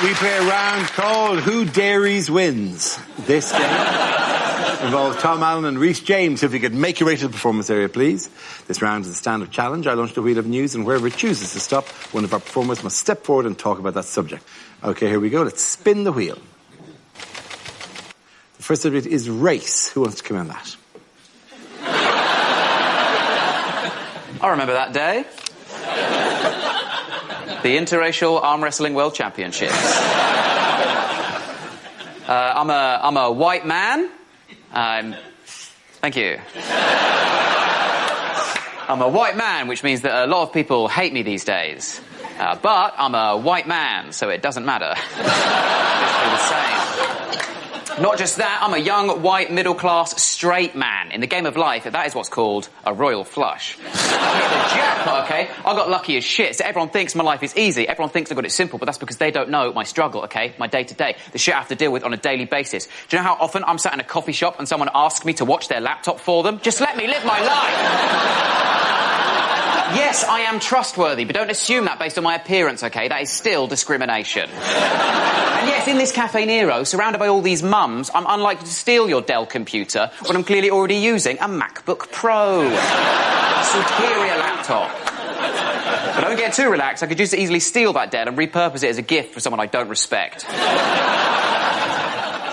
We play a round called Who Dares Wins. This game involves Tom Allen and Rhys James. If you could make your way to the performance area, please. This round is a stand-up challenge. I launch the wheel of news, and wherever it chooses to stop, one of our performers must step forward and talk about that subject. Okay, here we go. Let's spin the wheel. The first subject is race. Who wants to come on that? I remember that day. The Interracial Arm Wrestling World Championships. I'm a white man. Thank you. I'm a white man, which means that a lot of people hate me these days. But I'm a white man, so it doesn't matter. It's the same. Not just that, I'm a young, white, middle-class, straight man. In the game of life, that is what's called a royal flush. I hit the jackpot, okay? I got lucky as shit, so everyone thinks my life is easy. Everyone thinks I've got it simple, but that's because they don't know my struggle, okay? My day-to-day. The shit I have to deal with on a daily basis. Do you know how often I'm sat in a coffee shop and someone asks me to watch their laptop for them? Just let me live my life! Yes, I am trustworthy, but don't assume that based on my appearance, okay? That is still discrimination. And yes, in this Cafe Nero, surrounded by all these mums, I'm unlikely to steal your Dell computer when I'm clearly already using a MacBook Pro. A superior laptop. But don't get too relaxed. I could just easily steal that Dell and repurpose it as a gift for someone I don't respect.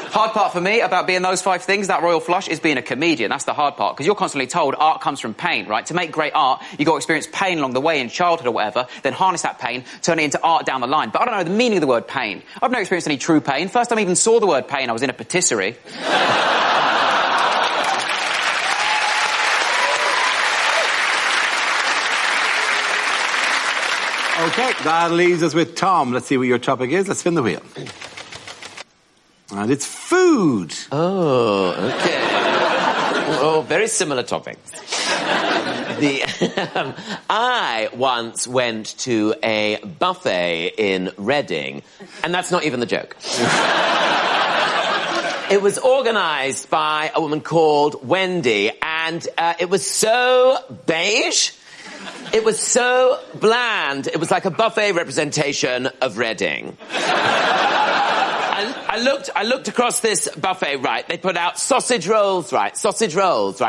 Hard part for me about being those 5 things, that royal flush, is being a comedian. That's the hard part, because you're constantly told art comes from pain, right? To make great art, you got to experience pain along the way in childhood or whatever, then harness that pain, turn it into art down the line. But I don't know the meaning of the word pain. I've never experienced any true pain. First time I even saw the word pain, I was in a patisserie. Okay, that leaves us with Tom. Let's see what your topic is. Let's spin the wheel. And it's food. Oh, okay. Oh, very similar topics. I once went to a buffet in Reading, and that's not even the joke. It was organised by a woman called Wendy, and it was so beige. It was so bland. It was like a buffet representation of Reading. I looked across this buffet, right? They put out sausage rolls, right?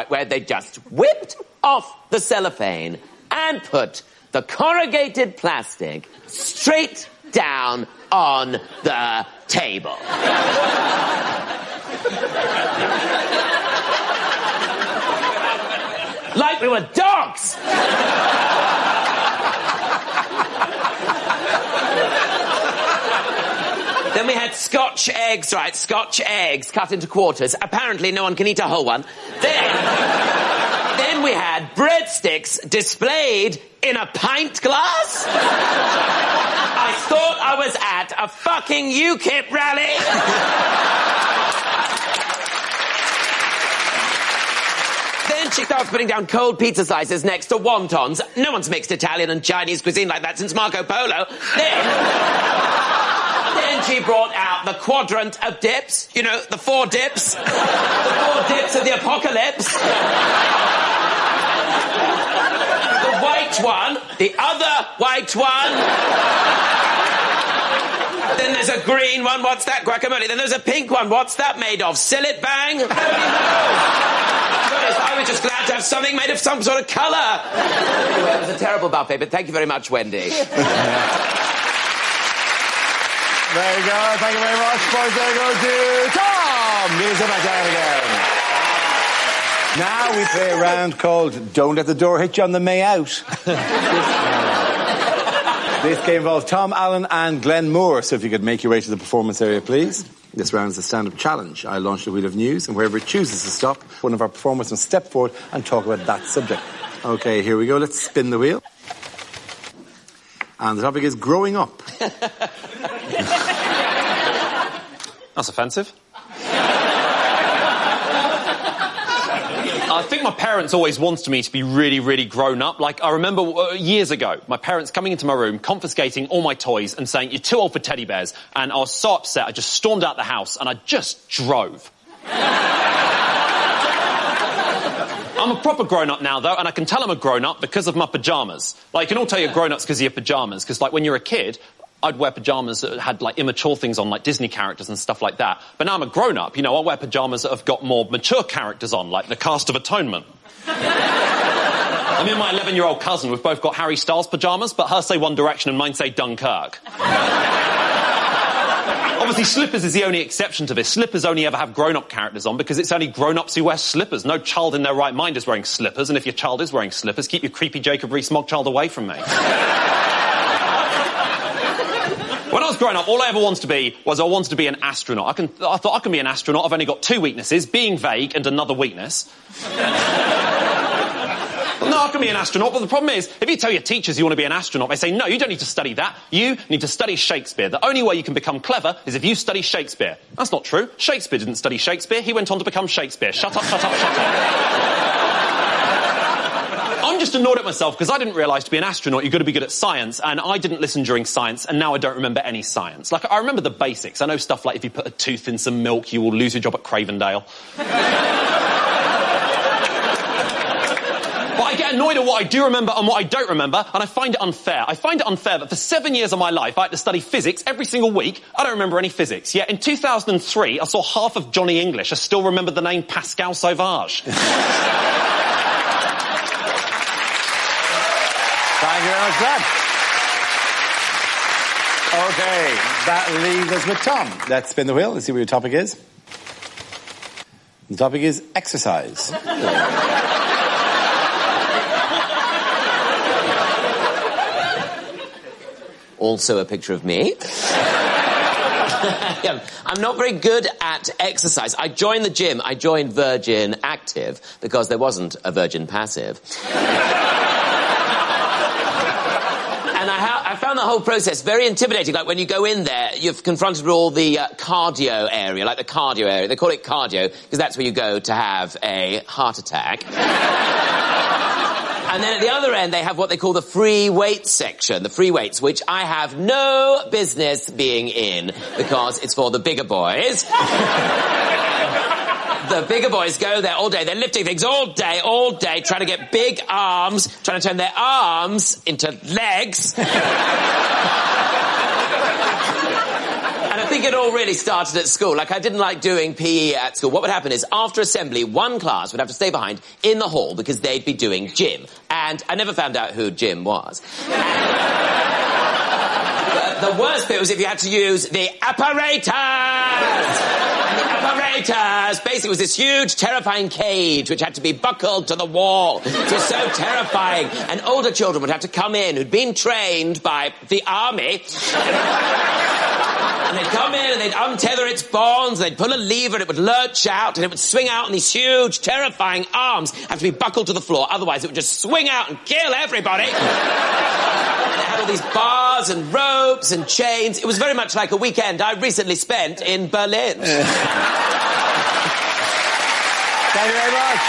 Where they just whipped off the cellophane and put the corrugated plastic straight down on the table. Like we were dogs! Then we had Scotch eggs, right? Scotch eggs cut into quarters. Apparently no one can eat a whole one. Then we had breadsticks displayed in a pint glass. I thought I was at a fucking UKIP rally. Then she starts putting down cold pizza slices next to wontons. No one's mixed Italian and Chinese cuisine like that since Marco Polo. Then she brought out the quadrant of dips. You know, the 4 dips. The 4 dips of the apocalypse. The white one. The other white one. Then there's a green one. What's that? Guacamole. Then there's a pink one. What's that made of? Sillet bang? I was just glad to have something made of some sort of colour. Anyway, it was a terrible buffet, but thank you very much, Wendy. There you go. Thank you very much. Points there go to Tom. Give us a back down again. Now we play a round called Don't Let the Door Hit You on the May Out. This game involves Tom Allen and Glenn Moore. So if you could make your way to the performance area, please. This round is a stand-up challenge. I launch the wheel of news, and wherever it chooses to stop, one of our performers must step forward and talk about that subject. Okay, here we go. Let's spin the wheel. And the topic is growing up. That's offensive. I think my parents always wanted me to be really, really grown up. Like, I remember years ago, my parents coming into my room, confiscating all my toys and saying, "You're too old for teddy bears." And I was so upset, I just stormed out the house and I just drove. I'm a proper grown-up now, though, and I can tell I'm a grown-up because of my pyjamas. Like, you can all tell you're grown-ups because of your pyjamas, because, like, when you're a kid, I'd wear pyjamas that had, like, immature things on, like Disney characters and stuff like that. But now I'm a grown-up, you know, I'll wear pyjamas that have got more mature characters on, like the Cast of Atonement. Me and my 11-year-old cousin, we've both got Harry Styles pyjamas, but hers say One Direction and mine say Dunkirk. Obviously, slippers is the only exception to this. Slippers only ever have grown-up characters on because it's only grown-ups who wear slippers. No child in their right mind is wearing slippers, and if your child is wearing slippers, keep your creepy Jacob Rees-Mogg child away from me. When I was growing up, all I ever wanted to be was I wanted to be an astronaut. I thought I can be an astronaut. I've only got 2 weaknesses, being vague and another weakness. No, I can be an astronaut, but the problem is, if you tell your teachers you want to be an astronaut, they say, no, you don't need to study that. You need to study Shakespeare. The only way you can become clever is if you study Shakespeare. That's not true. Shakespeare didn't study Shakespeare. He went on to become Shakespeare. Shut up, shut up, shut up. I'm just annoyed at myself because I didn't realise to be an astronaut you've got to be good at science, and I didn't listen during science, and now I don't remember any science. Like, I remember the basics. I know stuff like if you put a tooth in some milk, you will lose your job at Cravendale. But I get annoyed at what I do remember and what I don't remember, and I find it unfair. I find it unfair that for 7 years of my life I had to study physics every single week. I don't remember any physics. Yet in 2003, I saw half of Johnny English. I still remembered the name Pascal Sauvage. Thank you very much, Brad. Okay, that leaves us with Tom. Let's spin the wheel. Let's see what your topic is. The topic is exercise. Also a picture of me. I'm not very good at exercise. I joined the gym. I joined Virgin Active because there wasn't a Virgin Passive. And I found the whole process very intimidating. Like, when you go in there, you're confronted with all the cardio area, like the cardio area. They call it cardio because that's where you go to have a heart attack. And then at the other end, they have what they call the free weights section, the free weights, which I have no business being in because it's for the bigger boys. The bigger boys go there all day. They're lifting things all day, trying to get big arms, trying to turn their arms into legs. And I think it all really started at school. Like, I didn't like doing PE at school. What would happen is, after assembly, one class would have to stay behind in the hall because they'd be doing gym. And I never found out who Jim was. The worst bit was if you had to use the apparatus. And the apparatus basically was this huge, terrifying cage which had to be buckled to the wall. It was so terrifying. And older children would have to come in who'd been trained by the army. And they'd come in and they'd untether its bonds, they'd pull a lever and it would lurch out and it would swing out, and these huge, terrifying arms have to be buckled to the floor, otherwise it would just swing out and kill everybody. And it had all these bars and ropes and chains. It was very much like a weekend I recently spent in Berlin. Thank you very much.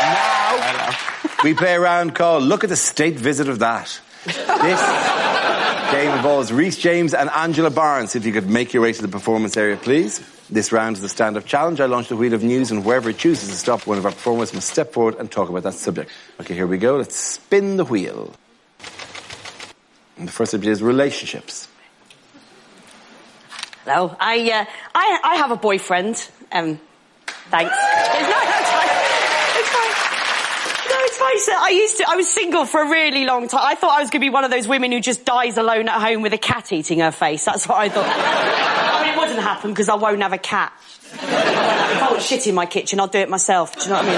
Now, we play a round called Look at the State Visit of That. This game involves Rhys James and Angela Barnes. If you could make your way to the performance area, please. This round is the stand-up challenge. I launch the wheel of news, and whoever chooses to stop, one of our performers must step forward and talk about that subject. Okay, here we go. Let's spin the wheel. And the first subject is relationships. Hello. I have a boyfriend. Thanks. It's fine. I was single for a really long time. I thought I was going to be one of those women who just dies alone at home with a cat eating her face. That's what I thought. I mean, it wouldn't happen because I won't have a cat. If I want shit in my kitchen, I'll do it myself. Do you know what I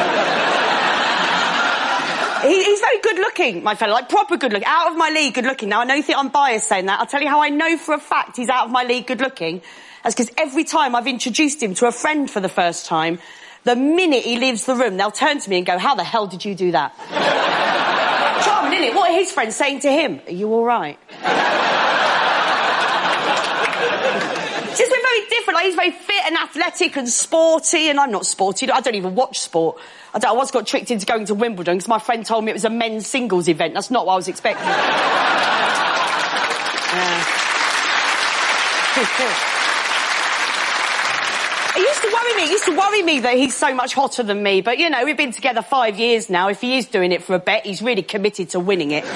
mean? He's very good looking, my fella, like proper good looking, out of my league good looking. Now, I know you think I'm biased saying that. I'll tell you how I know for a fact he's out of my league good looking. That's because every time I've introduced him to a friend for the first time, the minute he leaves the room, they'll turn to me and go, how the hell did you do that? Charming, isn't it? What are his friends saying to him? Are you all right? Just we're very different. Like, he's very fit and athletic and sporty, and I'm not sporty. I don't even watch sport. I once got tricked into going to Wimbledon because my friend told me it was a men's singles event. That's not what I was expecting. It used to worry me that he's so much hotter than me. But, you know, we've been together 5 years now. If he is doing it for a bet, he's really committed to winning it. So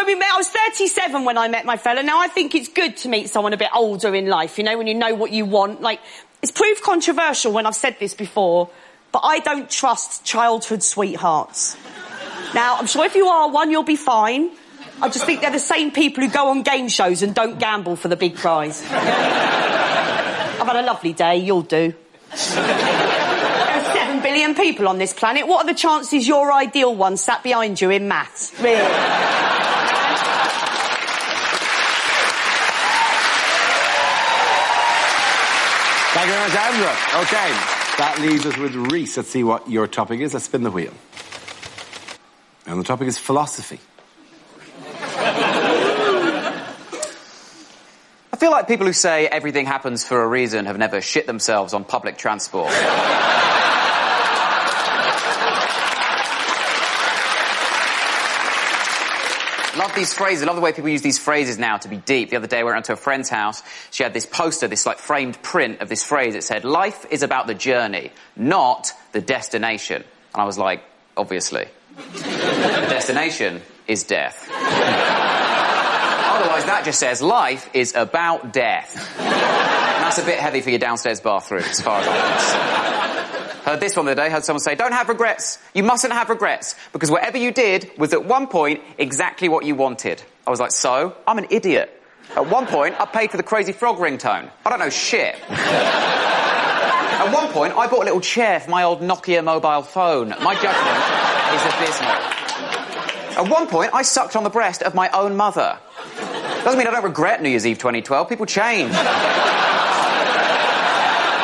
when we met, I was 37 when I met my fella. Now, I think it's good to meet someone a bit older in life, you know, when you know what you want. Like, it's proved controversial when I've said this before, but I don't trust childhood sweethearts. Now, I'm sure if you are one, you'll be fine. I just think they're the same people who go on game shows and don't gamble for the big prize. I've had a lovely day, you'll do. There are 7 billion people on this planet. What are the chances your ideal one sat behind you in maths? Really? Thank you very much, Andrew. OK, that leaves us with Reese. Let's see what your topic is. Let's spin the wheel. And the topic is philosophy. I feel like people who say everything happens for a reason have never shit themselves on public transport. Love these phrases. I love the way people use these phrases now to be deep. The other day, we went to a friend's house. She had this poster, this like framed print of this phrase. It said, "Life is about the journey, not the destination." And I was like, obviously. The destination is death. Otherwise, that just says life is about death. And that's a bit heavy for your downstairs bathroom, as far as I'm concerned. Heard this one the other day, heard someone say, "Don't have regrets. You mustn't have regrets, because whatever you did was at one point exactly what you wanted." I was like, so? I'm an idiot. At one point, I paid for the Crazy Frog ringtone. I don't know shit. At one point, I bought a little chair for my old Nokia mobile phone. My judgment is abysmal. At one point, I sucked on the breast of my own mother. Doesn't mean I don't regret New Year's Eve 2012. People change.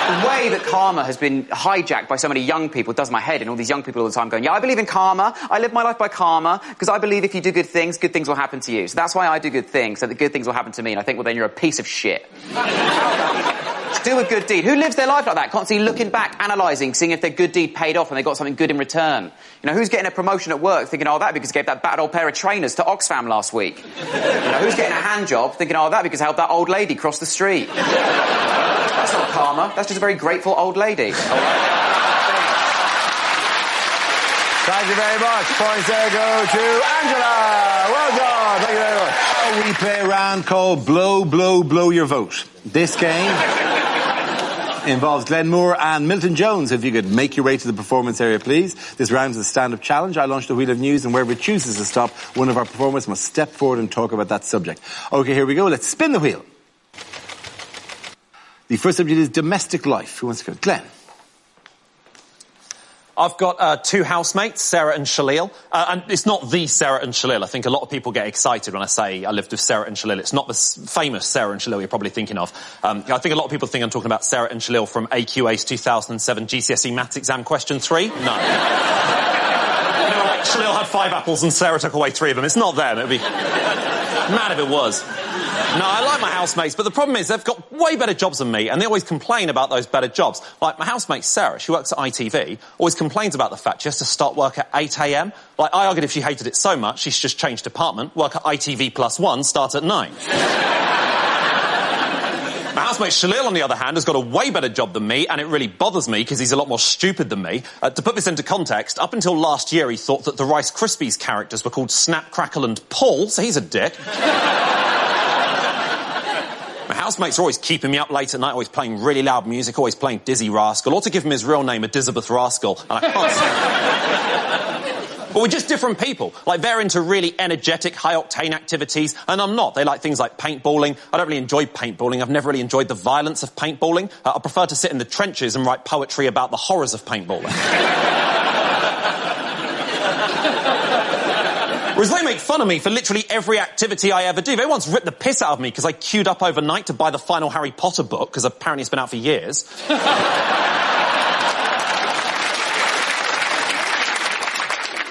The way that karma has been hijacked by so many young people does my head, and all these young people all the time going, "Yeah, I believe in karma. I live my life by karma, because I believe if you do good things will happen to you. So that's why I do good things, so that good things will happen to me." And I think, well, then you're a piece of shit. Do a good deed. Who lives their life like that? Constantly looking back, analysing, seeing if their good deed paid off and they got something good in return. You know, who's getting a promotion at work thinking, "Oh, that because I gave that bad old pair of trainers to Oxfam last week"? You know, who's getting a hand job thinking, "Oh, that because I helped that old lady cross the street"? That's not karma. That's just a very grateful old lady. Thank you very much. Points there go to Angela. Well done. Thank you very much. We play a round called Blow, Blow, Blow Your Vote. This game involves Glenn Moore and Milton Jones. If you could make your way to the performance area, please. This round is a stand-up challenge. I launch the wheel of news, and wherever it chooses to stop, one of our performers must step forward and talk about that subject. OK, here we go. Let's spin the wheel. The first subject is domestic life. Who wants to go? Glenn. I've got 2 housemates, Sarah and Shalil. And it's not the Sarah and Shalil. I think a lot of people get excited when I say I lived with Sarah and Shalil. It's not the famous Sarah and Shalil you're probably thinking of. I think a lot of people think I'm talking about Sarah and Shalil from AQA's 2007 GCSE Maths Exam Question 3. No. You know, like Shalil had 5 apples and Sarah took away 3 of them. It's not them. It'd be mad if it was. No, I like my housemates, but the problem is they've got way better jobs than me, and they always complain about those better jobs. Like, my housemate Sarah, she works at ITV, always complains about the fact she has to start work at 8 a.m. Like, I argued if she hated it so much, she's just changed department, work at ITV+1, start at 9. My housemate Shalil, on the other hand, has got a way better job than me, and it really bothers me because he's a lot more stupid than me. To put this into context, up until last year he thought that the Rice Krispies characters were called Snap, Crackle and Paul, so he's a dick. My housemates are always keeping me up late at night, always playing really loud music, always playing Dizzy Rascal, or to give him his real name, Elizabeth Rascal, and I can't stand. But we're just different people. Like, they're into really energetic, high-octane activities, and I'm not. They like things like paintballing. I don't really enjoy paintballing. I've never really enjoyed the violence of paintballing. I prefer to sit in the trenches and write poetry about the horrors of paintballing. Whereas they make fun of me for literally every activity I ever do. They once ripped the piss out of me because I queued up overnight to buy the final Harry Potter book, because apparently it's been out for years.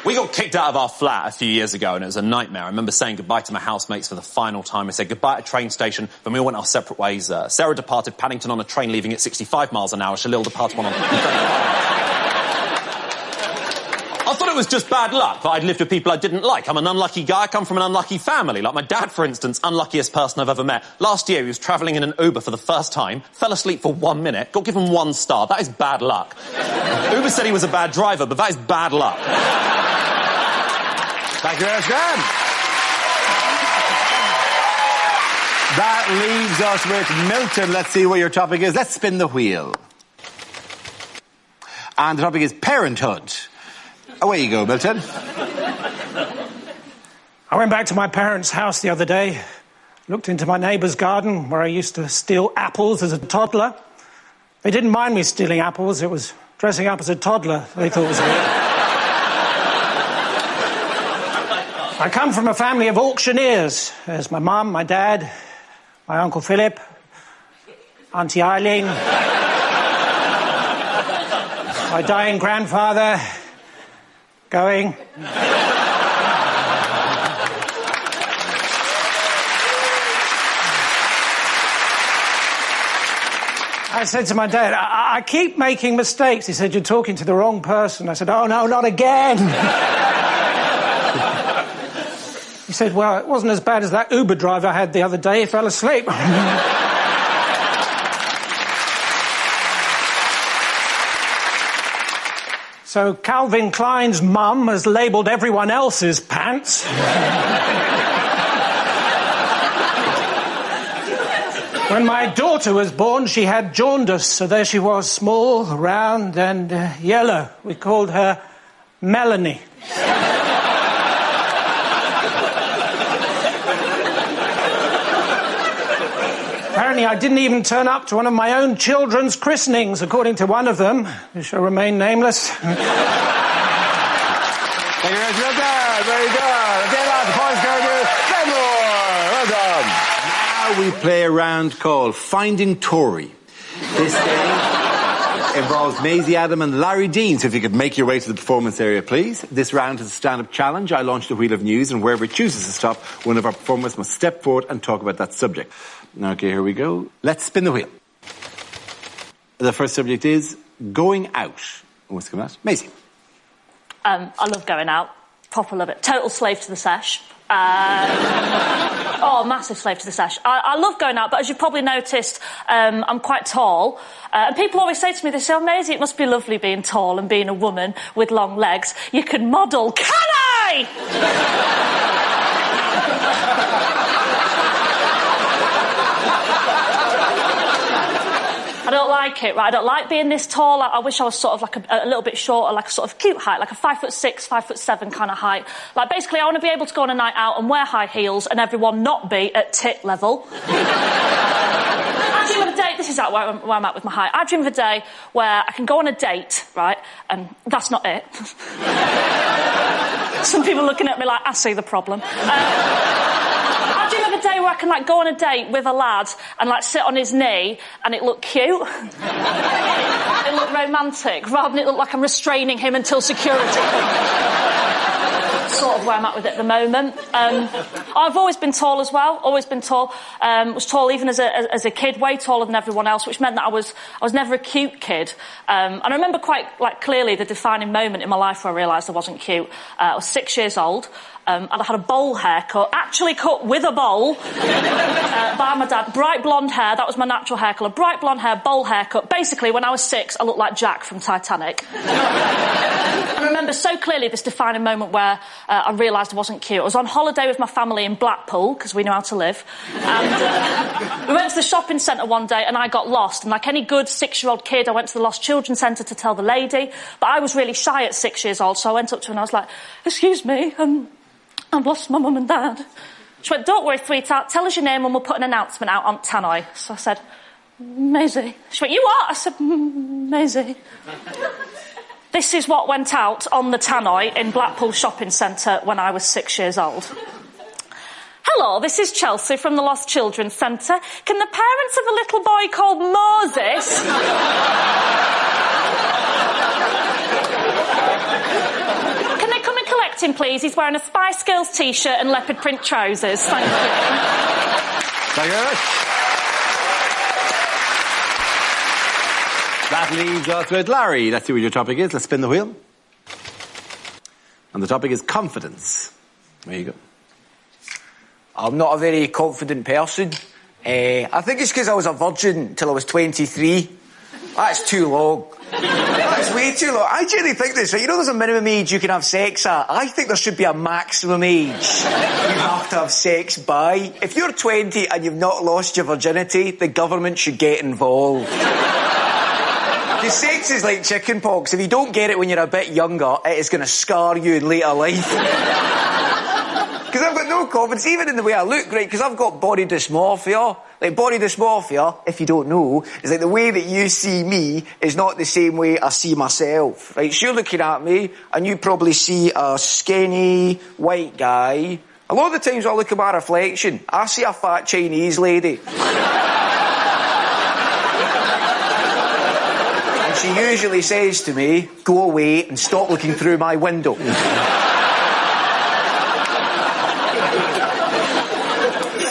We got kicked out of our flat a few years ago, and it was a nightmare. I remember saying goodbye to my housemates for the final time. I said goodbye at a train station, then we all went our separate ways. Sarah departed Paddington on a train leaving at 65 miles an hour. Shalil departed one on... I thought it was just bad luck that I'd lived with people I didn't like. I'm an unlucky guy. I come from an unlucky family. Like my dad, for instance, unluckiest person I've ever met. Last year, he was travelling in an Uber for the first time, fell asleep for 1 minute, got given 1 star. That is bad luck. Uber said he was a bad driver, but that is bad luck. Thank you very much, Dan. That leaves us with Milton. Let's see what your topic is. Let's spin the wheel. And the topic is parenthood. Away you go, Milton. I went back to my parents' house the other day, looked into my neighbour's garden where I used to steal apples as a toddler. They didn't mind me stealing apples. It was dressing up as a toddler they thought was weird. I come from a family of auctioneers. There's my mum, my dad, my Uncle Philip, Auntie Eileen, my dying grandfather, going. I said to my dad, I keep making mistakes. He said, you're talking to the wrong person. I said, oh no, not again. He said, well, it wasn't as bad as that Uber driver I had the other day. He fell asleep. So Calvin Klein's mum has labelled everyone else's pants. When my daughter was born, she had jaundice, so there she was, small, round, and yellow. We called her Melanie. Apparently, I didn't even turn up to one of my own children's christenings, according to one of them, who shall remain nameless. Thank you very much. Very good. Get out. The points go to Glenmore. Well done. Now we play a round called Finding Tory. This game involves Maisie Adam and Larry Dean. So if you could make your way to the performance area, please. This round is a stand-up challenge. I launch the wheel of news, and wherever it chooses to stop, one of our performers must step forward and talk about that subject. Okay, here we go. Let's spin the wheel. The first subject is going out. Who wants to come out? Maisie. I love going out. Proper love it. Total slave to the sesh. Massive slave to the sesh. I love going out, but as you've probably noticed, I'm quite tall. And people always say to me, they say, oh, Maisie, it must be lovely being tall and being a woman with long legs. You can model. Can I? I don't like it, right? I don't like being this tall. I wish I was sort of like a little bit shorter, like a sort of cute height, like a 5'6", 5'7" kind of height. Like, basically, I want to be able to go on a night out and wear high heels and everyone not be at tit level. I dream of a date, this is where I'm at with my height. I dream of a day where I can go on a date, right? And that's not it. Some people looking at me like, I see the problem. I dream of a day where I can, like, go on a date with a lad and, like, sit on his knee and it look cute. It look romantic, rather than it look like I'm restraining him until security. Sort of where I'm at with it at the moment. I've always been tall as well, always been tall. Was tall even as a kid, way taller than everyone else, which meant that I was never a cute kid. And I remember quite, like, clearly the defining moment in my life where I realised I wasn't cute. I was 6 years old. And I had a bowl haircut, actually cut with a bowl, by my dad. Bright blonde hair, that was my natural hair colour. Bright blonde hair, bowl haircut. Basically, when I was 6, I looked like Jack from Titanic. I remember so clearly this defining moment where I realised I wasn't cute. I was on holiday with my family in Blackpool, because we knew how to live. And we went to the shopping centre one day and I got lost. And like any good 6-year-old kid, I went to the Lost Children's Centre to tell the lady. But I was really shy at 6 years old, so I went up to her and I was like, excuse me, I've lost my mum and dad. She went, don't worry, sweetheart, tell us your name and we'll put an announcement out on Tannoy. So I said, Maisie. She went, you what? I said, Maisie. This is what went out on the Tannoy in Blackpool Shopping Centre when I was 6 years old. Hello, this is Chelsea from the Lost Children's Centre. Can the parents of a little boy called Moses... him, please. He's wearing a Spice Girls t-shirt and leopard print trousers. Thank you. Thank you. That leaves us with Larry. Let's see what your topic is. Let's spin the wheel. And the topic is confidence. There you go. I'm not a very confident person. I think it's because I was a virgin till I was 23. That's too long. That's way too long. I genuinely think this, right? You know there's a minimum age you can have sex at? I think there should be a maximum age you have to to have sex by. If you're 20 and you've not lost your virginity, the government should get involved. Because sex is like chicken pox. If you don't get it when you're a bit younger, it is going to scar you in later life. Because I've got no confidence, even in the way I look, right? Because I've got body dysmorphia. Like, body dysmorphia, if you don't know, is like the way that you see me is not the same way I see myself, right? So you're looking at me, and you probably see a skinny, white guy. A lot of the times when I look at my reflection, I see a fat Chinese lady. And she usually says to me, go away and stop looking through my window. So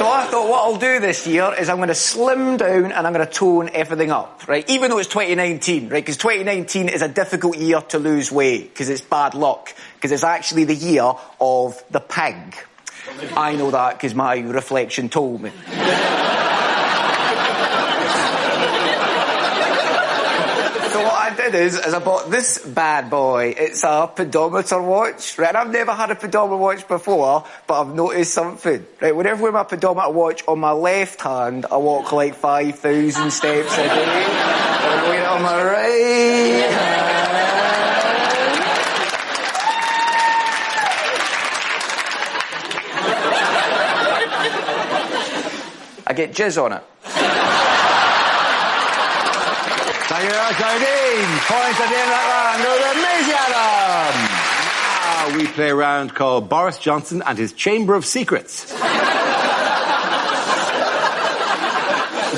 I thought what I'll do this year is I'm going to slim down and I'm going to tone everything up, right? Even though it's 2019, right? Because 2019 is a difficult year to lose weight because it's bad luck. Because it's actually the year of the pig. I know that because my reflection told me. So what I did is I bought this bad boy. It's a pedometer watch, right? And I've never had a pedometer watch before, but I've noticed something, right? Whenever I wear my pedometer watch on my left hand, I walk like 5,000 steps a day. And when I wear it on my right hand, I get jizz on it. Thank you very much, Dean. Points at the end of that round. Go to Macy Adam. Now we play a round called Boris Johnson and his Chamber of Secrets.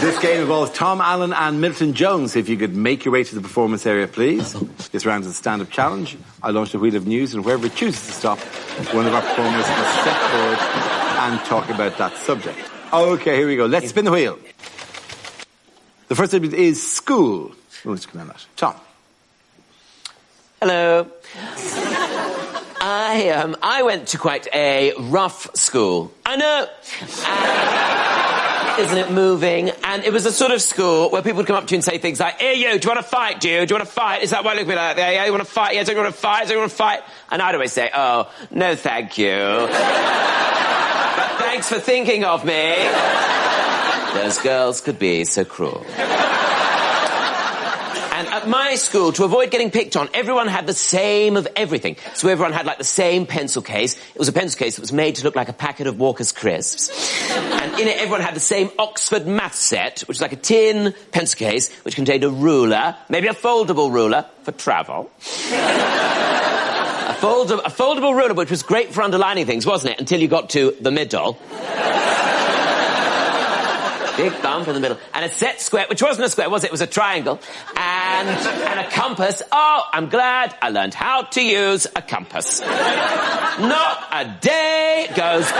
This game involves Tom Allen and Milton Jones. If you could make your way to the performance area, please. This round is a stand-up challenge. I launch the wheel of news, and wherever it chooses to stop, one of our performers must step forward and talk about that subject. Okay, here we go. Let's spin the wheel. The first subject is school. Let's come on that. Tom. Hello. I went to quite a rough school. I know. Isn't it moving? And it was a sort of school where people would come up to you and say things like, hey, you, do you want to fight, do you? Do you want to fight? Is that why you look at me like that? Yeah, you want to fight? Yeah, don't you want to fight? Don't you want to fight? And I'd always say, oh, no, thank you. But thanks for thinking of me. Those girls could be so cruel. And at my school, to avoid getting picked on, everyone had the same of everything. So everyone had, like, the same pencil case. It was a pencil case that was made to look like a packet of Walker's Crisps. And in it, everyone had the same Oxford math set, which was like a tin pencil case, which contained a ruler, maybe a foldable ruler for travel. A foldable ruler, which was great for underlining things, wasn't it? Until you got to the middle. Big bump in the middle. And a set square, which wasn't a square, was it? It was a triangle. And a compass. Oh, I'm glad I learned how to use a compass. Not a day goes by.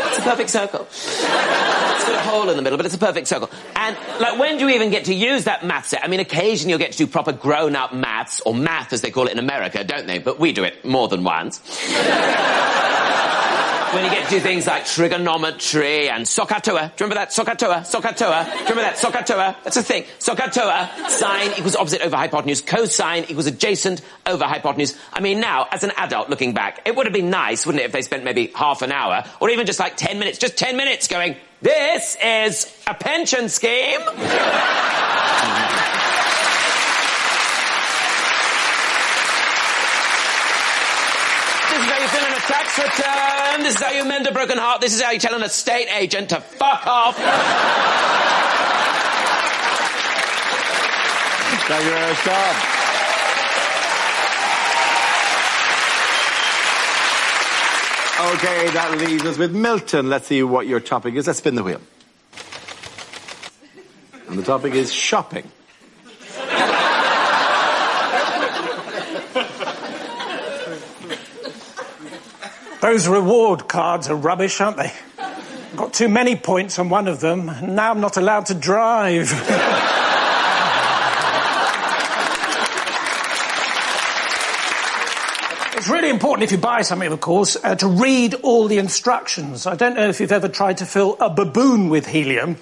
It's a perfect circle. It's got a hole in the middle, but it's a perfect circle. And, like, when do you even get to use that math set? I mean, occasionally you'll get to do proper grown-up maths, or math as they call it in America, don't they? But we do it more than once. When you get to do things like trigonometry and SOHCAHTOA. Do you remember that? SOHCAHTOA. Do you remember that? SOHCAHTOA. That's a thing. SOHCAHTOA. Sine equals opposite over hypotenuse. Cosine equals adjacent over hypotenuse. I mean, now, as an adult looking back, it would have been nice, wouldn't it, if they spent maybe half an hour, or even just like 10 minutes, just 10 minutes going, this is a pension scheme. This is how you fill in a tax return. This is how you mend a broken heart. This is how you tell an estate agent to fuck off. Thank you very much, Tom. Okay, that leaves us with Milton. Let's see what your topic is. Let's spin the wheel. And the topic is shopping. Those reward cards are rubbish, aren't they? Got too many points on one of them, and now I'm not allowed to drive. It's really important if you buy something, of course, to read all the instructions. I don't know if you've ever tried to fill a baboon with helium.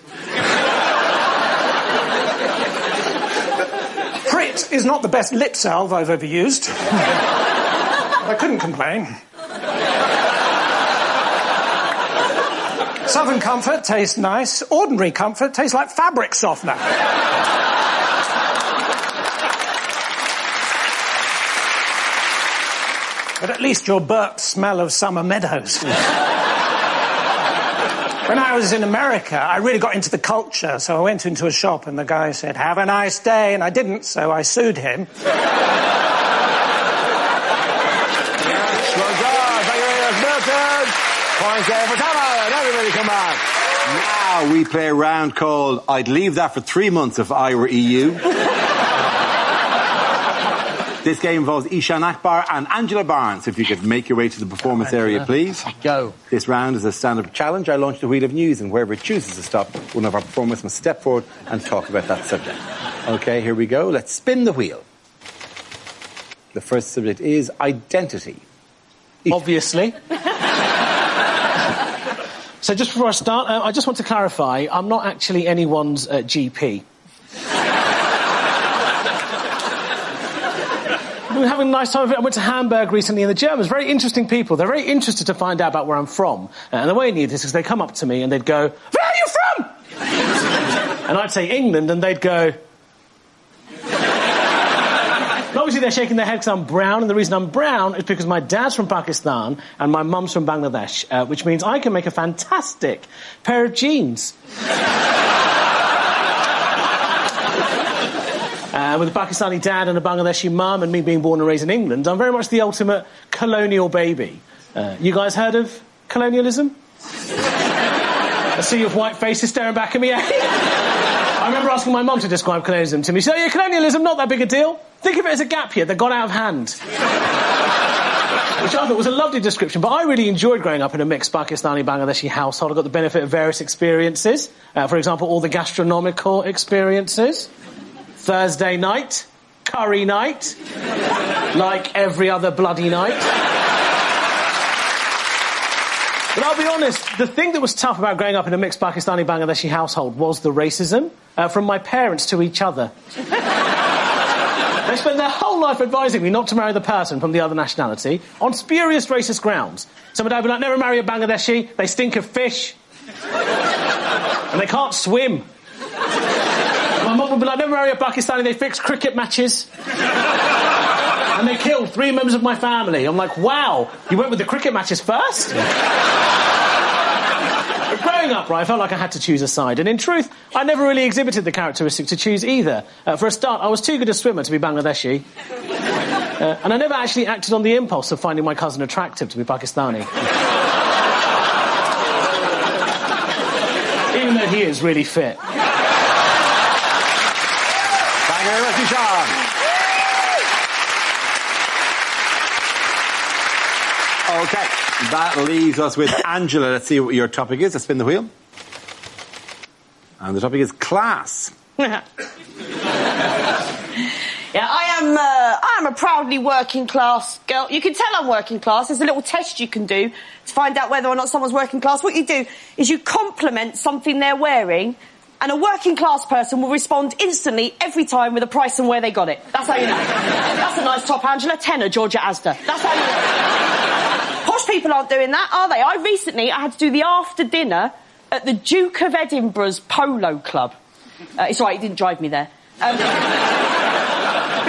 Vicks is not the best lip salve I've ever used. I couldn't complain. Southern Comfort tastes nice. Ordinary Comfort tastes like fabric softener. But at least your burps smell of summer meadows. When I was in America, I really got into the culture, so I went into a shop and the guy said, "Have a nice day," and I didn't, so I sued him. Yes, well done. Thank you very much, Milton. Points there for Tom Allen. Everybody come back. Now we play a round called I'd Leave That for 3 months If I Were EU. This game involves Ishan Akbar and Angela Barnes. If you could make your way to the performance area, please. Go. This round is a stand-up challenge. I launch the wheel of news, and wherever it chooses to stop, one of our performers must step forward and talk about that subject. Okay, here we go. Let's spin the wheel. The first subject is identity. Obviously. So just before I start, I just want to clarify, I'm not actually anyone's GP. We were having a nice time of it. I went to Hamburg recently, and the Germans, very interesting people. They're very interested to find out about where I'm from. And the way I knew this is they come up to me and they'd go, "Where are you from?" And I'd say England, and they'd go... And obviously they're shaking their head because I'm brown, and the reason I'm brown is because my dad's from Pakistan and my mum's from Bangladesh, which means I can make a fantastic pair of jeans. With a Pakistani dad and a Bangladeshi mum and me being born and raised in England, I'm very much the ultimate colonial baby. You guys heard of colonialism? A sea of white faces staring back at me. I remember asking my mum to describe colonialism to me. She said, "Oh, yeah, colonialism, not that big a deal. Think of it as a gap year that got out of hand." Which I thought was a lovely description, but I really enjoyed growing up in a mixed Pakistani-Bangladeshi household. I got the benefit of various experiences. For example, all the gastronomical experiences. Thursday night, curry night, like every other bloody night. But I'll be honest, the thing that was tough about growing up in a mixed Pakistani-Bangladeshi household was the racism, from my parents to each other. They spent their whole life advising me not to marry the person from the other nationality on spurious racist grounds. So my dad would be like, "Never marry a Bangladeshi, they stink of fish, and they can't swim." My mum would be like, "Never marry a Pakistani, they fix cricket matches. And they killed 3 members of my family." I'm like, wow, you went with the cricket matches first? But growing up, right, I felt like I had to choose a side. And in truth, I never really exhibited the characteristic to choose either. For a start, I was too good a swimmer to be Bangladeshi. And I never actually acted on the impulse of finding my cousin attractive to be Pakistani. Even though he is really fit. Thank you very much, Ishan. Okay, that leaves us with Angela. Let's see what your topic is. Let's spin the wheel. And the topic is class. Yeah, I am a proudly working class girl. You can tell I'm working class. There's a little test you can do to find out whether or not someone's working class. What you do is you compliment something they're wearing, and a working class person will respond instantly every time with a price and where they got it. That's how you know. That's a nice top, Angela. Tenner, Georgia Asda. That's how you know. Posh people aren't doing that, are they? I had to do the after dinner at the Duke of Edinburgh's Polo Club. It's all right, he didn't drive me there. But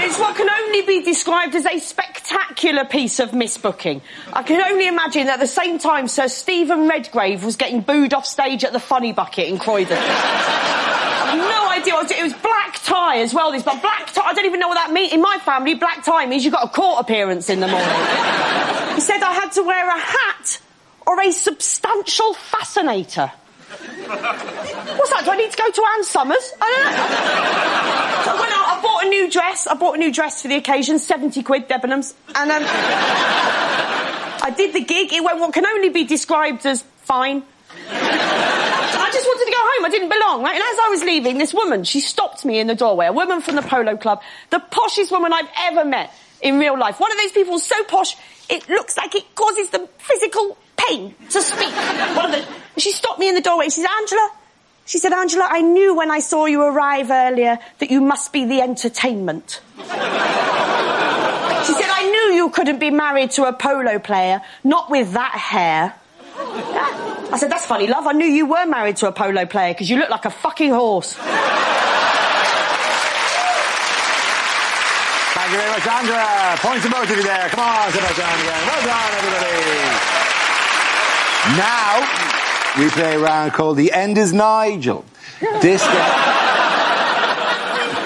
it's what can only be described as a spectacular piece of misbooking. I can only imagine that at the same time Sir Stephen Redgrave was getting booed off stage at the Funny Bucket in Croydon. I have no idea what it was. Black tie as well, this, but black tie, I don't even know what that means. In my family, black tie means you've got a court appearance in the morning. He said I had to wear a hat or a substantial fascinator. What's that? Do I need to go to Ann Summers? I don't know. So I went out, I bought a new dress. I bought a new dress for the occasion, 70 quid, Debenhams. And I did the gig. It went what can only be described as fine. I just wanted to go home. I didn't belong, right? And as I was leaving, this woman, she stopped me in the doorway. A woman from the Polo Club. The poshest woman I've ever met in real life. One of those people so posh, it looks like it causes them physical pain to speak. She stopped me in the doorway. She said, "Angela," she said, "Angela, I knew when I saw you arrive earlier that you must be the entertainment." She said, I knew you couldn't be married to a polo player, not with that hair. I said, that's funny, love. I knew you were married to a polo player because you look like a fucking horse. Thank you very much, Andrea. Points to both of you there. Come on, Sebastian again. Well done, everybody. Now, we play a round called The End is Nigel.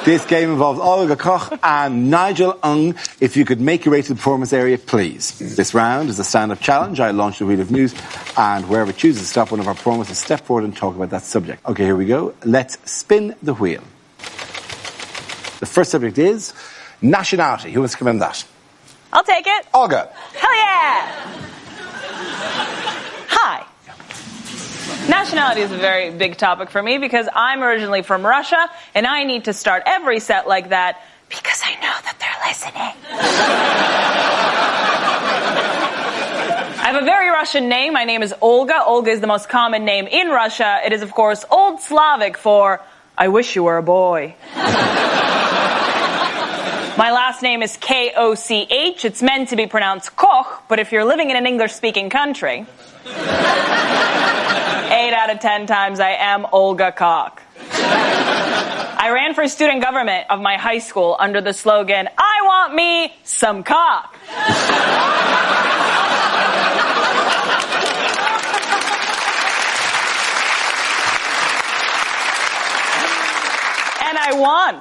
This game involves Olga Koch and Nigel Ung. If you could make your way to the performance area, please. This round is a stand-up challenge. I launch the wheel of news, and wherever it chooses to stop, one of our performers will step forward and talk about that subject. Okay, here we go. Let's spin the wheel. The first subject is nationality. Who wants to come in that? I'll take it. Olga. Hell yeah! Hi. Nationality is a very big topic for me because I'm originally from Russia and I need to start every set like that because I know that they're listening. I have a very Russian name. My name is Olga. Olga is the most common name in Russia. It is, of course, Old Slavic for I wish you were a boy. My last name is Koch. It's meant to be pronounced Koch, but if you're living in an English-speaking country, 8 out of 10 times I am Olga Koch. I ran for student government of my high school under the slogan, I want me some cock. And I won.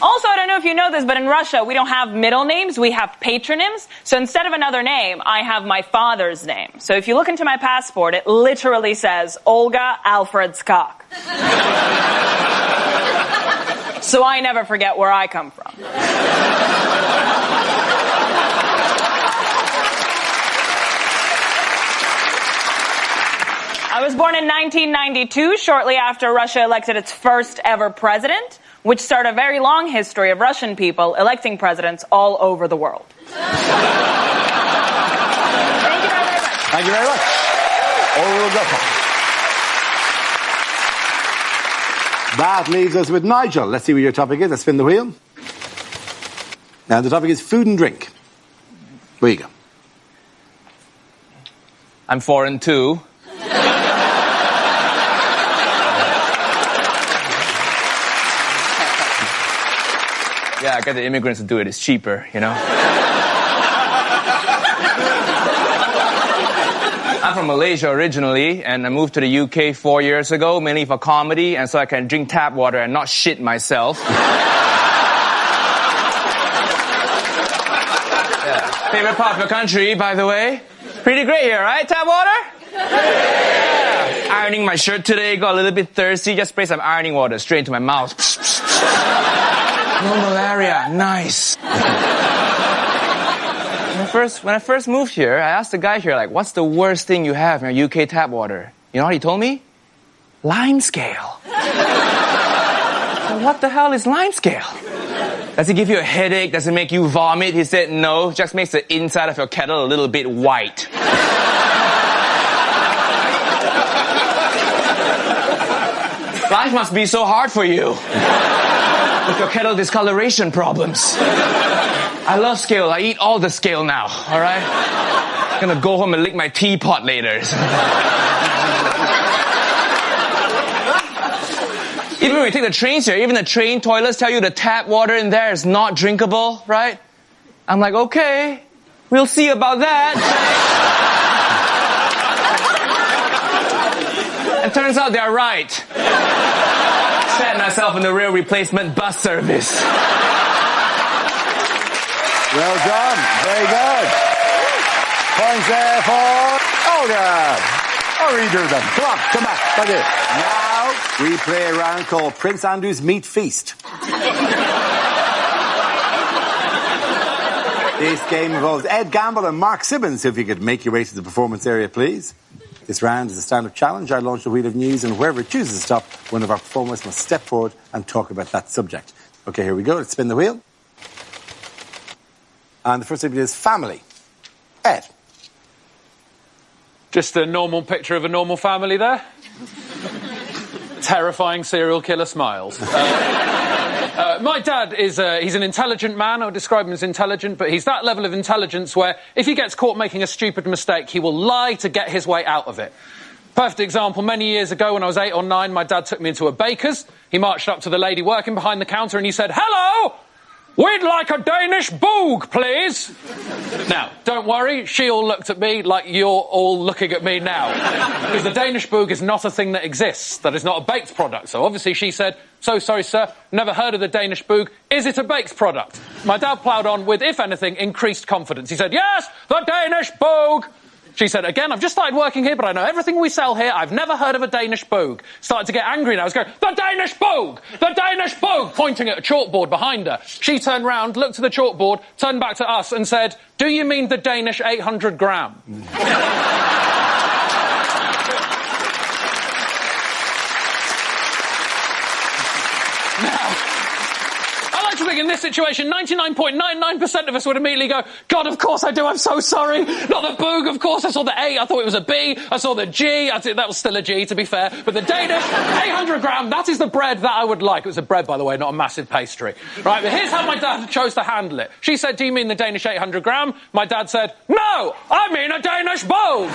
Also, I don't know if you know this, but in Russia, we don't have middle names, we have patronyms. So instead of another name, I have my father's name. So if you look into my passport, it literally says Olga Alfred Skok. So I never forget where I come from. I was born in 1992, shortly after Russia elected its first ever president, which started a very long history of Russian people electing presidents all over the world. Thank you very much. Thank you very much. Olga. That leaves us with Nigel. Let's see what your topic is. Let's spin the wheel. Now, the topic is food and drink. Where you go? I'm foreign too. Yeah, I got the immigrants to do it. It's cheaper, you know? I'm from Malaysia originally, and I moved to the UK 4 years ago, mainly for comedy, and so I can drink tap water and not shit myself. Yeah. Favorite part of your country, by the way? Pretty great here, right? Tap water? Yeah. Ironing my shirt today, got a little bit thirsty, just spray some ironing water straight into my mouth. No malaria. Nice. When I first moved here, I asked the guy here, like, what's the worst thing you have in your UK tap water? You know what he told me? Lime scale. Well, what the hell is lime scale? Does it give you a headache? Does it make you vomit? He said, no, it just makes the inside of your kettle a little bit white. Life must be so hard for you. With your kettle discoloration problems. I love scale. I eat all the scale now, alright? I'm gonna go home and lick my teapot later. Even when we take the trains here, even the train toilets tell you the tap water in there is not drinkable, right? I'm like, okay, we'll see about that. It turns out they're right. Set myself in the real replacement bus service. Well done. Very good. Points there for Olga. I'll redo them. Come on, come back. Thank you. Now we play a round called Prince Andrew's Meat Feast. This game involves Ed Gamble and Mark Sibbons. If you could make your way to the performance area, please. This round is a stand-up challenge. I launch the wheel of news, and wherever it chooses to stop, one of our performers must step forward and talk about that subject. Okay, here we go. Let's spin the wheel. And the first subject is family. Ed. Just a normal picture of a normal family there. Terrifying serial killer smiles. My dad is he's an intelligent man. I would describe him as intelligent, but he's that level of intelligence where if he gets caught making a stupid mistake, he will lie to get his way out of it. Perfect example, many years ago when I was 8 or 9, my dad took me into a baker's. He marched up to the lady working behind the counter and he said, "Hello! We'd like a Danish boog, please." Now, don't worry, she all looked at me like you're all looking at me now. Because the Danish boog is not a thing that exists. That is not a baked product. So obviously she said, "So sorry, sir, never heard of the Danish boog. Is it a baked product?" My dad ploughed on with, if anything, increased confidence. He said, "Yes, the Danish boog." She said, "Again, I've just started working here, but I know everything we sell here. I've never heard of a Danish boog." Started to get angry and I was going, "The Danish boog! The Danish boog!" pointing at a chalkboard behind her. She turned round, looked at the chalkboard, turned back to us and said, "Do you mean the Danish 800 gram?" I think in this situation, 99.99% of us would immediately go, "God, of course I do, I'm so sorry. Not the boog, of course, I saw the A, I thought it was a B, I saw the G, I think that was still a G, to be fair, but the Danish 800 gram, that is the bread that I would like." It was a bread, by the way, not a massive pastry. Right, but here's how my dad chose to handle it. She said, "Do you mean the Danish 800 gram? My dad said, "No, I mean a Danish boog."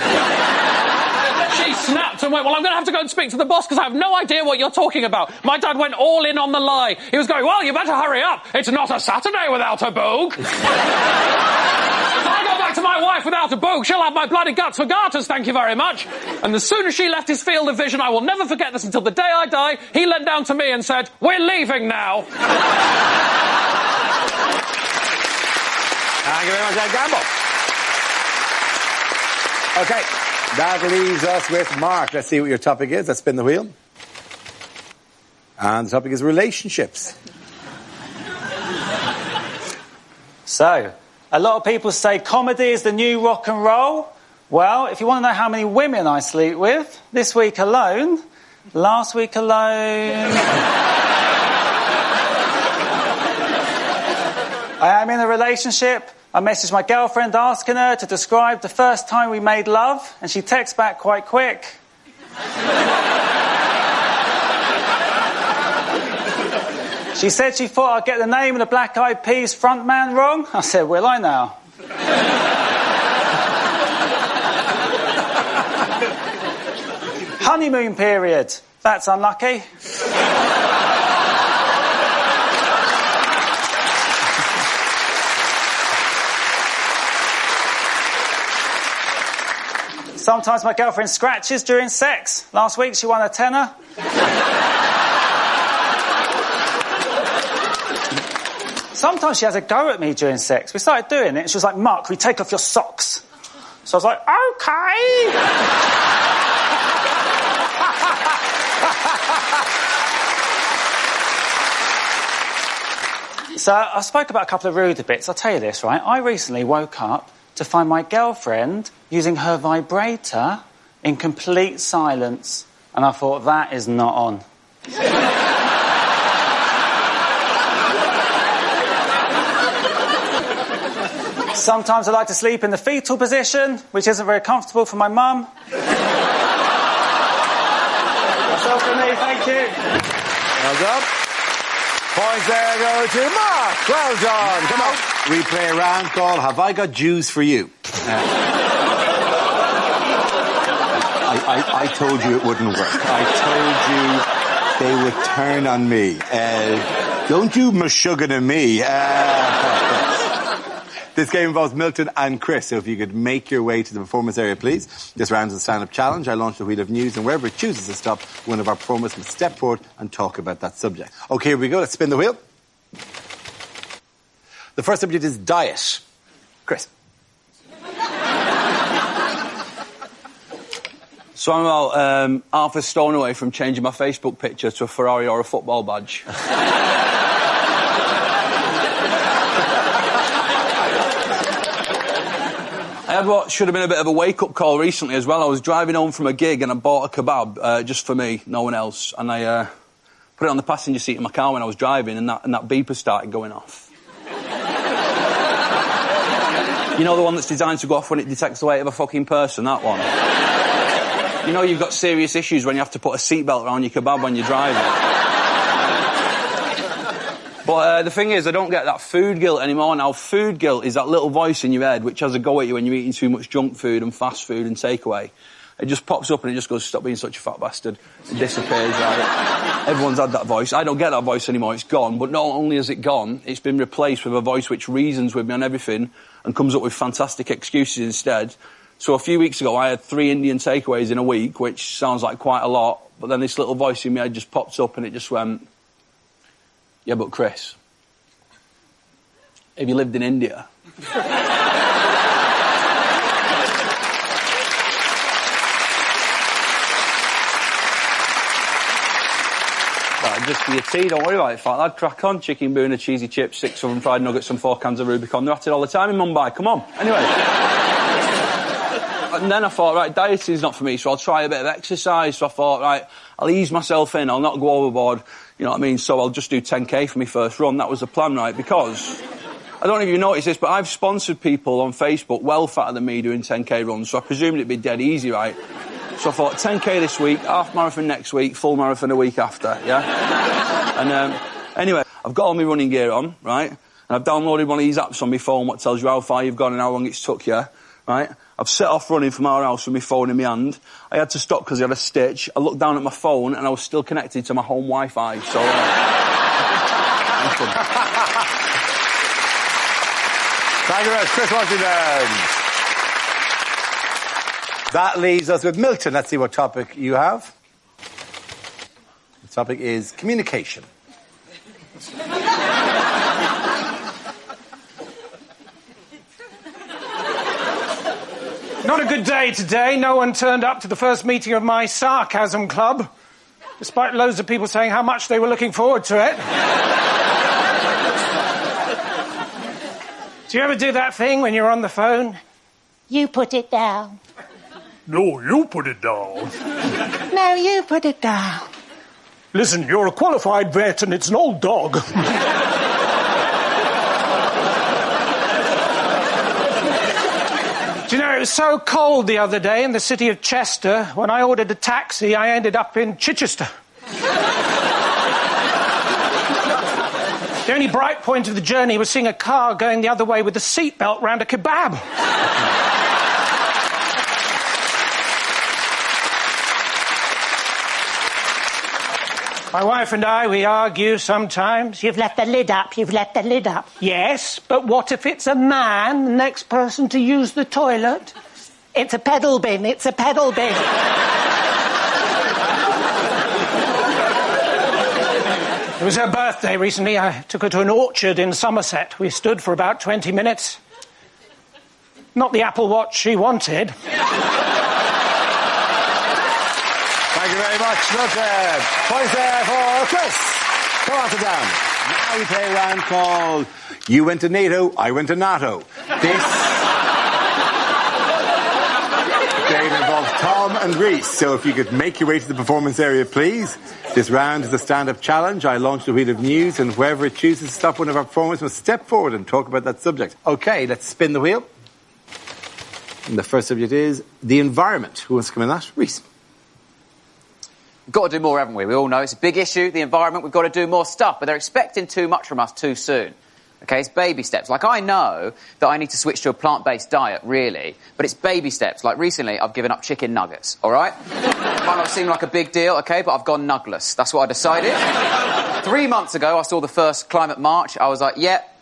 She snapped and went, "Well, I'm going to have to go and speak to the boss because I have no idea what you're talking about." My dad went all in on the lie. He was going, "Well, you better hurry up. It's not a Saturday without a boog." If I go back to my wife without a boog, she'll have my bloody guts for garters, thank you very much. And as soon as she left his field of vision, I will never forget this until the day I die, he leant down to me and said, "We're leaving now." Thank you very much, Ed Gamble. OK, that leaves us with Mark. Let's see what your topic is. Let's spin the wheel. And the topic is relationships. So, a lot of people say comedy is the new rock and roll. Well, if you want to know how many women I sleep with, this week alone, last week alone... I am in a relationship. I messaged my girlfriend asking her to describe the first time we made love, and she texts back quite quick. She said she thought I'd get the name of the Black Eyed Peas frontman wrong. I said, "Will I now?" Honeymoon period. That's unlucky. Sometimes my girlfriend scratches during sex. Last week she won a tenner. Sometimes she has a go at me during sex. We started doing it and she was like, "Mark, can we take off your socks?" So I was like, "Okay." So I spoke about a couple of rude bits. I'll tell you this, right? I recently woke up to find my girlfriend using her vibrator in complete silence. And I thought, that is not on. Sometimes I like to sleep in the fetal position, which isn't very comfortable for my mum. That's all for me, thank you. Well done. Points there go to Mark. Well done. Come on. We play a round called Have I Got Jews for You? I told you it wouldn't work. I told you they would turn on me. Don't you mashugga to me. This game involves Milton and Chris, so if you could make your way to the performance area, please. This round is a stand-up challenge. I launch the wheel of news, and wherever it chooses to stop, one of our performers must step forward and talk about that subject. OK, here we go. Let's spin the wheel. The first subject is diet. Chris. So I'm about half a stone away from changing my Facebook picture to a Ferrari or a football badge. I had what should have been a bit of a wake-up call recently as well. I was driving home from a gig and I bought a kebab just for me, no one else. And I put it on the passenger seat of my car when I was driving and that beeper started going off. You know the one that's designed to go off when it detects the weight of a fucking person, that one? You know you've got serious issues when you have to put a seatbelt around your kebab when you're driving. But the thing is, I don't get that food guilt anymore now. Food guilt is that little voice in your head which has a go at you when you're eating too much junk food and fast food and takeaway. It just pops up and it just goes, stop being such a fat bastard. It disappears, right? Everyone's had that voice. I don't get that voice anymore. It's gone. But not only has it gone, it's been replaced with a voice which reasons with me on everything and comes up with fantastic excuses instead. So a few weeks ago, I had 3 Indian takeaways in a week, which sounds like quite a lot. But then this little voice in my head just popped up and it just went, yeah, but Chris, if you lived in India... Just for your tea, don't worry about it, fat lad. Crack on. Chicken boona, cheesy chips, 6 oven fried nuggets and 4 cans of Rubicon. They're at it all the time in Mumbai. Come on. Anyway. And then I thought, right, dieting's not for me, so I'll try a bit of exercise. So I thought, right, I'll ease myself in. I'll not go overboard. You know what I mean? So I'll just do 10k for my first run. That was the plan, right? Because... I don't know if you noticed this, but I've sponsored people on Facebook well fatter than me doing 10k runs, so I presumed it'd be dead easy, right? So I thought, 10k this week, half marathon next week, full marathon a week after, yeah? And anyway, I've got all my running gear on, right? And I've downloaded one of these apps on my phone what tells you how far you've gone and how long it's took you, right? I've set off running from our house with my phone in my hand. I had to stop because I had a stitch. I looked down at my phone and I was still connected to my home Wi-Fi, so... Thank you very much, Chris Washington. That leaves us with Milton. Let's see what topic you have. The topic is communication. Not a good day today. No one turned up to the first meeting of my sarcasm club, despite loads of people saying how much they were looking forward to it. Do you ever do that thing when you're on the phone? You put it down. No, you put it down. No, you put it down. Listen, you're a qualified vet and it's an old dog. Do you know, it was so cold the other day in the city of Chester, when I ordered a taxi, I ended up in Chichester. The only bright point of the journey was seeing a car going the other way with a seatbelt round a kebab. My wife and I, we argue sometimes. You've left the lid up, you've left the lid up. Yes, but what if it's a man, the next person to use the toilet? It's a pedal bin, it's a pedal bin. It was her birthday recently. I took her to an orchard in Somerset. We stood for about 20 minutes. Not the Apple Watch she wanted. Thank you very much, Milton. Points there for Chris. Come on, sit down. Now we play a round called You Went to NATO, I Went to NATO. This game involves Tom and Reese. So if you could make your way to the performance area, please. This round is a stand-up challenge. I launched a wheel of news, and whoever chooses to stop one of our performers must step forward and talk about that subject. Okay, let's spin the wheel. And the first subject is the environment. Who wants to come in that? Reese. We've got to do more, haven't we? We all know it's a big issue, the environment. We've got to do more stuff, but they're expecting too much from us too soon. Okay, it's baby steps. Like, I know that I need to switch to a plant-based diet, really, but it's baby steps. Like, recently, I've given up chicken nuggets, all right? Might not seem like a big deal, okay, but I've gone nugless. That's what I decided. 3 months ago, I saw the first climate march. I was like,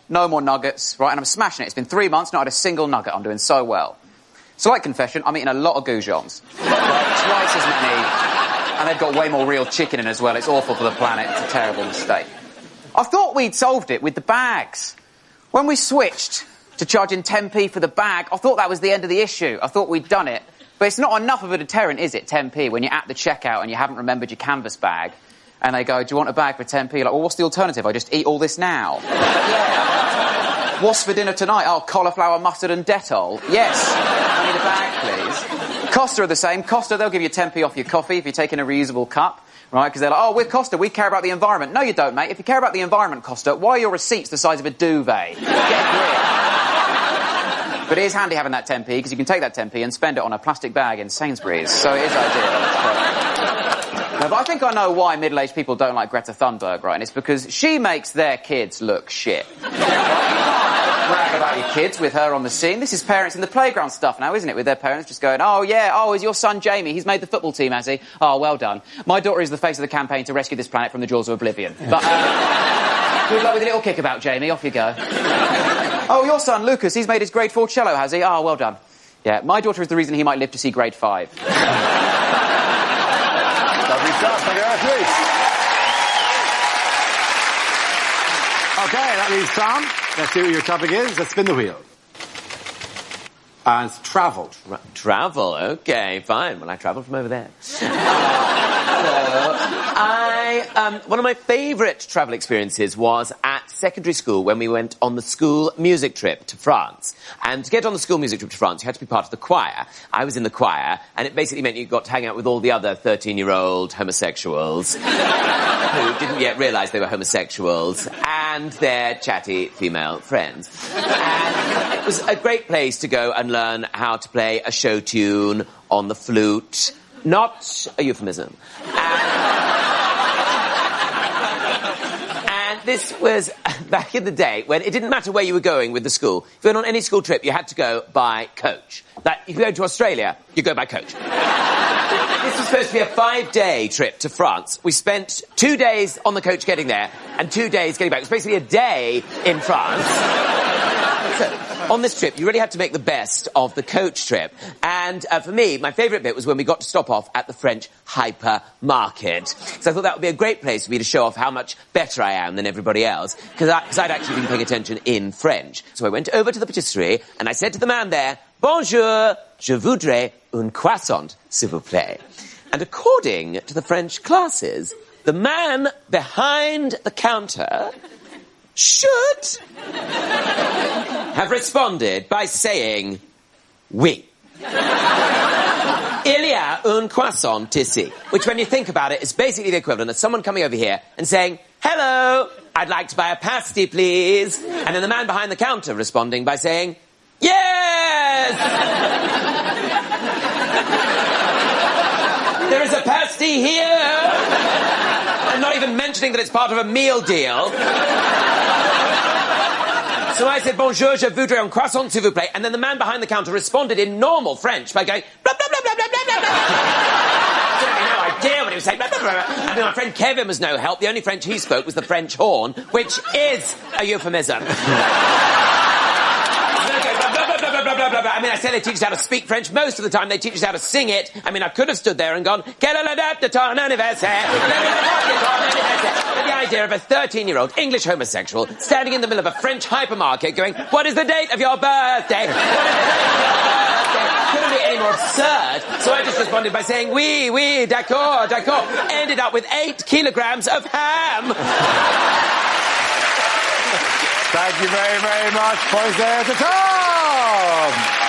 no more nuggets, right? And I'm smashing it. It's been 3 months, not had a single nugget. I'm doing so well. So, like confession, I'm eating a lot of goujons. Like, twice as many. And they've got way more real chicken in as well. It's awful for the planet. It's a terrible mistake. I thought we'd solved it with the bags. When we switched to charging 10p for the bag, I thought that was the end of the issue. I thought we'd done it. But it's not enough of a deterrent, is it, 10p, when you're at the checkout and you haven't remembered your canvas bag, and they go, do you want a bag for 10p? Like, well, what's the alternative? I just eat all this now. Yeah. What's for dinner tonight? Oh, cauliflower, mustard and Dettol. Yes. I need a bag, please. Costa are the same. Costa, they'll give you 10p off your coffee if you're taking a reusable cup, right? Because they're like, oh, we're Costa, we care about the environment. No, you don't, mate. If you care about the environment, Costa, why are your receipts the size of a duvet? Get a grip. But it is handy having that 10p, because you can take that 10p and spend it on a plastic bag in Sainsbury's. So it is ideal. But I think I know why middle-aged people don't like Greta Thunberg, right? And it's because she makes their kids look shit. You can't brag about your kids with her on the scene. This is parents in the playground stuff now, isn't it? With their parents just going, oh, yeah, oh, is your son Jamie? He's made the football team, has he? Oh, well done. My daughter is the face of the campaign to rescue this planet from the jaws of oblivion. But, good luck with a little kickabout, Jamie. Off you go. Oh, your son, Lucas, he's made his grade 4 cello, has he? Oh, well done. Yeah, my daughter is the reason he might live to see grade 5. Lovely stuff. Thank you very much, Reece. Okay, that leaves Tom. Let's see what your topic is. Let's spin the wheel. And it's travel. Travel, okay, fine. Well, I travelled from over there. One of my favourite travel experiences was at secondary school when we went on the school music trip to France. And to get on the school music trip to France, you had to be part of the choir. I was in the choir, and it basically meant you got to hang out with all the other 13-year-old homosexuals who didn't yet realise they were homosexuals and their chatty female friends. And it was a great place to go and learn how to play a show tune on the flute. Not a euphemism. And this was back in the day when it didn't matter where you were going with the school. If you went on any school trip, you had to go by coach. Like, if you go to Australia, you go by coach. This was supposed to be a 5-day trip to France. We spent 2 days on the coach getting there and 2 days getting back. It was basically a day in France. So, on this trip, you really had to make the best of the coach trip. And for me, my favourite bit was when we got to stop off at the French hypermarket. So I thought that would be a great place for me to show off how much better I am than everybody else, because I'd actually been paying attention in French. So I went over to the patisserie, and I said to the man there, "Bonjour, je voudrais un croissant, s'il vous plaît." And according to the French classes, the man behind the counter should have responded by saying, "Oui." Il y a un croissant ici. Which, when you think about it, is basically the equivalent of someone coming over here and saying, "Hello, I'd like to buy a pasty, please." And then the man behind the counter responding by saying, "Yes! There is a pasty here." And not even mentioning that it's part of a meal deal. So I said, "Bonjour, je voudrais un croissant, s'il vous plaît." And then the man behind the counter responded in normal French by going, blah, blah, blah, blah, blah, blah, blah. I had no idea what he was saying. Blah, blah, blah, blah. I mean, my friend Kevin was no help. The only French he spoke was the French horn, which is a euphemism. I mean, I say they teach us how to speak French. Most of the time, they teach us how to sing it. I mean, I could have stood there and gone, "Quelle est la date de ton anniversaire?" But the idea of a 13-year-old English homosexual standing in the middle of a French hypermarket going, "What is the date of your birthday? What is the date of your birthday?" Couldn't be any more absurd. So I just responded by saying, "Oui, oui, d'accord, d'accord." Ended up with 8 kilograms of ham. Thank you very, very much. Points there at the top.